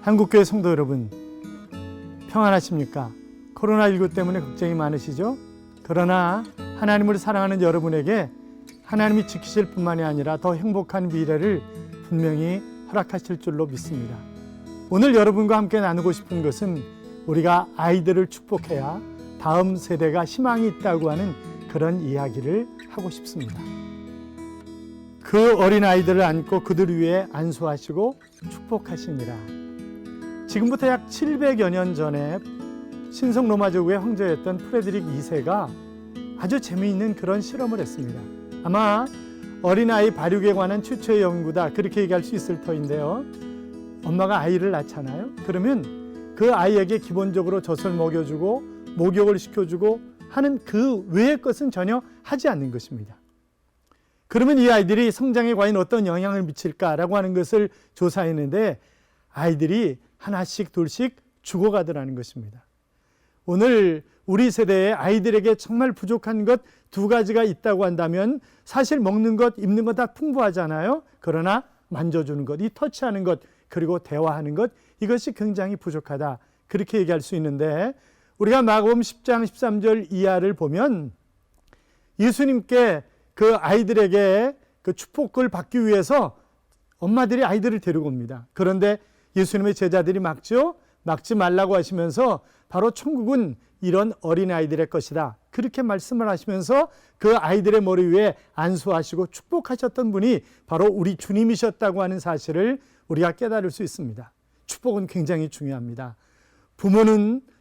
한국교회 성도 여러분, 평안하십니까? 코로나19 때문에 걱정이 많으시죠? 그러나 하나님을 사랑하는 여러분에게 하나님이 지키실 뿐만이 아니라 더 행복한 미래를 분명히 허락하실 줄로 믿습니다. 오늘 여러분과 함께 나누고 싶은 것은 우리가 아이들을 축복해야 다음 세대가 희망이 있다고 하는 그런 이야기를 하고 싶습니다. 그 어린 아이들을 안고 그들 위에 안수하시고 축복하시니라. 지금부터 약 700여 년 전에 신성 로마제국의 황제였던 프레드릭 2세가 아주 재미있는 그런 실험을 했습니다. 아마 어린아이 발육에 관한 최초의 연구다, 그렇게 얘기할 수 있을 터인데요. 엄마가 아이를 낳잖아요. 그러면 그 아이에게 기본적으로 젖을 먹여주고 목욕을 시켜주고 하는 그 외의 것은 전혀 하지 않는 것입니다. 그러면 이 아이들이 성장에 과연 어떤 영향을 미칠까라고 하는 것을 조사했는데 아이들이 하나씩 둘씩 죽어가더라는 것입니다. 오늘 우리 세대의 아이들에게 정말 부족한 것 두 가지가 있다고 한다면 사실 먹는 것, 입는 것 다 풍부하잖아요. 그러나 만져주는 것, 이 터치하는 것, 그리고 대화하는 것, 이것이 굉장히 부족하다, 그렇게 얘기할 수 있는데, 우리가 마가복음 10장 13절 이하를 보면 예수님께 그 아이들에게 그 축복을 받기 위해서 엄마들이 아이들을 데리고 옵니다. 그런데 예수님의 제자들이 막죠. 막지 말라고 하시면서 바로 천국은 이런 어린아이들의 것이다, 그렇게 말씀을 하시면서 그 아이들의 머리 위에 안수하시고 축복하셨던 분이 바로 우리 주님이셨다고 하는 사실을 우리가 깨달을 수 있습니다. 축복은 굉장히 중요합니다.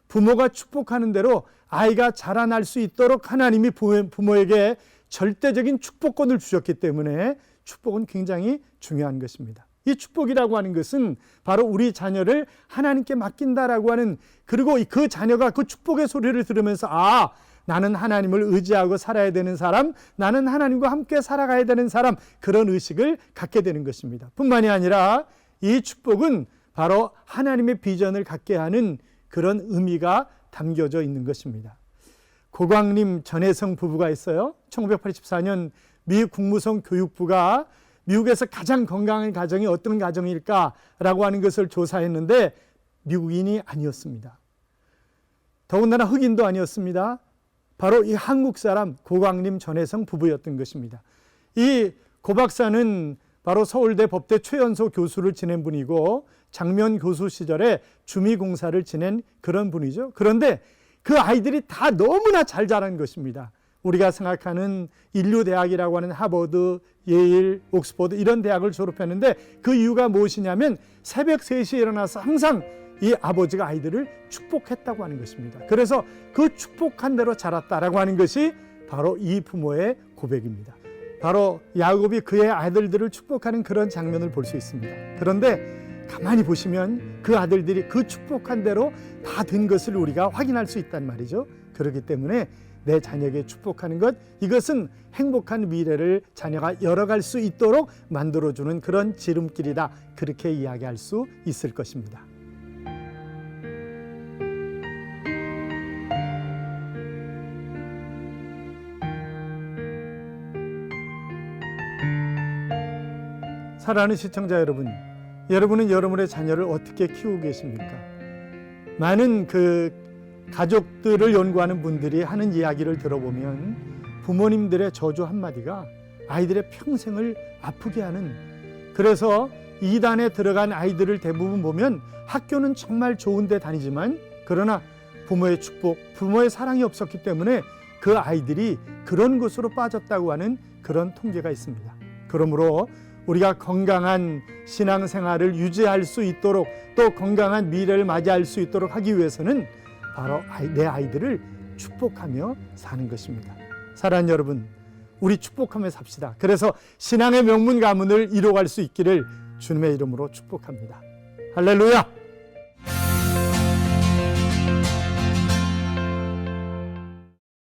부모가 축복하는 대로 아이가 자라날 수 있도록 하나님이 부모에게 절대적인 축복권을 주셨기 때문에 축복은 굉장히 중요한 것입니다. 이 축복이라고 하는 것은 바로 우리 자녀를 하나님께 맡긴다라고 하는, 그리고 그 자녀가 그 축복의 소리를 들으면서 나는 하나님을 의지하고 살아야 되는 사람, 나는 하나님과 함께 살아가야 되는 사람, 그런 의식을 갖게 되는 것입니다. 뿐만이 아니라 이 축복은 바로 하나님의 비전을 갖게 하는 그런 의미가 담겨져 있는 것입니다. 고광림 전혜성 부부가 있어요. 1984년 미 국무성 교육부가 미국에서 가장 건강한 가정이 어떤 가정일까라고 하는 것을 조사했는데 미국인이 아니었습니다. 더군다나 흑인도 아니었습니다. 바로 이 한국 사람 고광림 전혜성 부부였던 것입니다. 이 고 박사는 바로 서울대 법대 최연소 교수를 지낸 분이고 장면 교수 시절에 주미공사를 지낸 그런 분이죠. 그런데 그 아이들이 다 너무나 잘 자란 것입니다. 우리가 생각하는 인류대학이라고 하는 하버드, 예일, 옥스퍼드 이런 대학을 졸업했는데 그 이유가 무엇이냐면 새벽 3시에 일어나서 항상 이 아버지가 아이들을 축복했다고 하는 것입니다. 그래서 그 축복한 대로 자랐다라고 하는 것이 바로 이 부모의 고백입니다. 바로 야곱이 그의 아들들을 축복하는 그런 장면을 볼 수 있습니다. 그런데 가만히 보시면 그 아들들이 그 축복한 대로 다 된 것을 우리가 확인할 수 있단 말이죠. 그렇기 때문에 내 자녀에게 축복하는 것, 이것은 행복한 미래를 자녀가 열어갈 수 있도록 만들어주는 그런 지름길이다, 그렇게 이야기할 수 있을 것입니다. 사랑하는 시청자 여러분, 여러분은 여러분의 자녀를 어떻게 키우고 계십니까? 많은 가족들을 연구하는 분들이 하는 이야기를 들어보면 부모님들의 저주 한마디가 아이들의 평생을 아프게 하는, 그래서 이단에 들어간 아이들을 대부분 보면 학교는 정말 좋은 데 다니지만 그러나 부모의 축복, 부모의 사랑이 없었기 때문에 그 아이들이 그런 곳으로 빠졌다고 하는 그런 통계가 있습니다. 그러므로 우리가 건강한 신앙생활을 유지할 수 있도록, 또 건강한 미래를 맞이할 수 있도록 하기 위해서는 바로 내 아이들을 축복하며 사는 것입니다. 사랑하는 여러분, 우리 축복하며 삽시다. 그래서 신앙의 명문 가문을 이뤄갈 수 있기를 주님의 이름으로 축복합니다. 할렐루야!